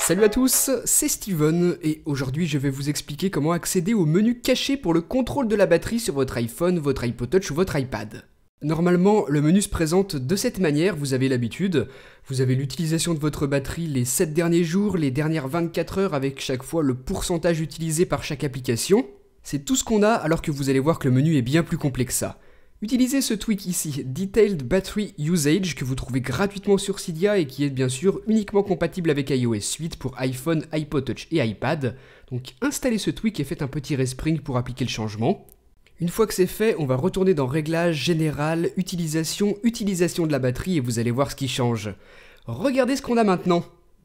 Salut à tous, c'est Steven et aujourd'hui je vais vous expliquer comment accéder au menu caché pour le contrôle de la batterie sur votre iPhone, votre iPod Touch ou votre iPad. Normalement, le menu se présente de cette manière, vous avez l'habitude. Vous avez l'utilisation de votre batterie les 7 derniers jours, les dernières 24 heures avec chaque fois le pourcentage utilisé par chaque application. C'est tout ce qu'on a alors que vous allez voir que le menu est bien plus complexe que ça. Utilisez ce tweak ici, Detailed Battery Usage, que vous trouvez gratuitement sur Cydia et qui est bien sûr uniquement compatible avec iOS 8 pour iPhone, iPod Touch et iPad. Donc installez ce tweak et faites un petit respring pour appliquer le changement. Une fois que c'est fait, on va retourner dans Réglages, Général, Utilisation de la batterie et vous allez voir ce qui change. Regardez ce qu'on a maintenant.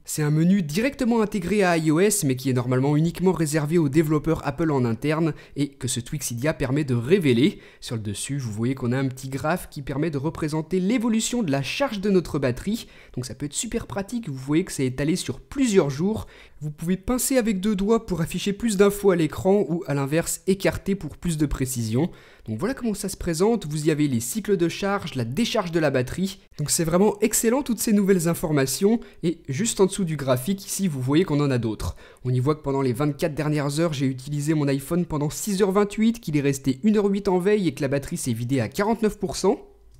C'est un menu directement intégré à iOS mais qui est normalement uniquement réservé aux développeurs Apple en interne et que ce tweak Cydia permet de révéler. Sur le dessus, vous voyez qu'on a un petit graphe qui permet de représenter l'évolution de la charge de notre batterie. Donc ça peut être super pratique, vous voyez que c'est étalé sur plusieurs jours. Vous pouvez pincer avec deux doigts pour afficher plus d'infos à l'écran ou à l'inverse écarter pour plus de précision. Donc voilà comment ça se présente, vous y avez les cycles de charge, la décharge de la batterie. Donc c'est vraiment excellent toutes ces nouvelles informations et juste en dessous du graphique ici vous voyez qu'on en a d'autres. On y voit que pendant les 24 dernières heures j'ai utilisé mon iPhone pendant 6h28, qu'il est resté 1h08 en veille et que la batterie s'est vidée à 49%.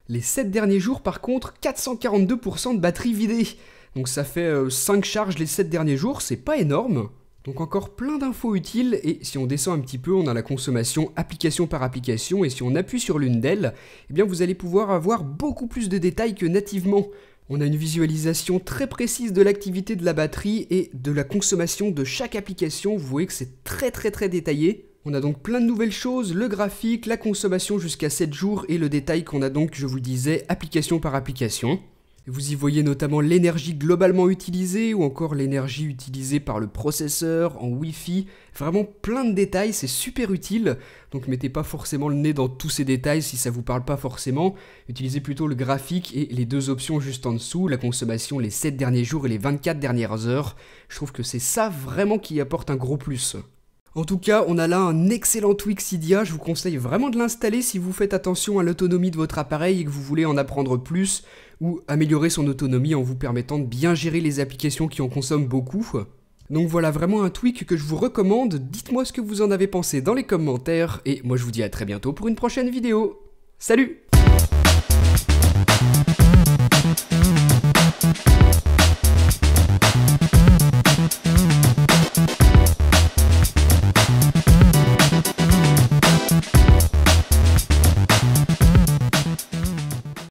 Les 7 derniers jours par contre 442% de batterie vidée. Donc ça fait 5 charges les 7 derniers jours, c'est pas énorme. Donc encore plein d'infos utiles et si on descend un petit peu, on a la consommation application par application et si on appuie sur l'une d'elles, eh bien vous allez pouvoir avoir beaucoup plus de détails que nativement. On a une visualisation très précise de l'activité de la batterie et de la consommation de chaque application, vous voyez que c'est très détaillé. On a donc plein de nouvelles choses, le graphique, la consommation jusqu'à 7 jours et le détail qu'on a donc, je vous le disais, application par application. Vous y voyez notamment l'énergie globalement utilisée ou encore l'énergie utilisée par le processeur, en Wi-Fi, vraiment plein de détails, c'est super utile. Donc mettez pas forcément le nez dans tous ces détails si ça vous parle pas forcément. Utilisez plutôt le graphique et les deux options juste en dessous, la consommation les 7 derniers jours et les 24 dernières heures. Je trouve que c'est ça vraiment qui apporte un gros plus. En tout cas, on a là un excellent tweak Cydia, je vous conseille vraiment de l'installer si vous faites attention à l'autonomie de votre appareil et que vous voulez en apprendre plus ou améliorer son autonomie en vous permettant de bien gérer les applications qui en consomment beaucoup. Donc voilà, vraiment un tweak que je vous recommande, dites-moi ce que vous en avez pensé dans les commentaires et moi je vous dis à très bientôt pour une prochaine vidéo. Salut!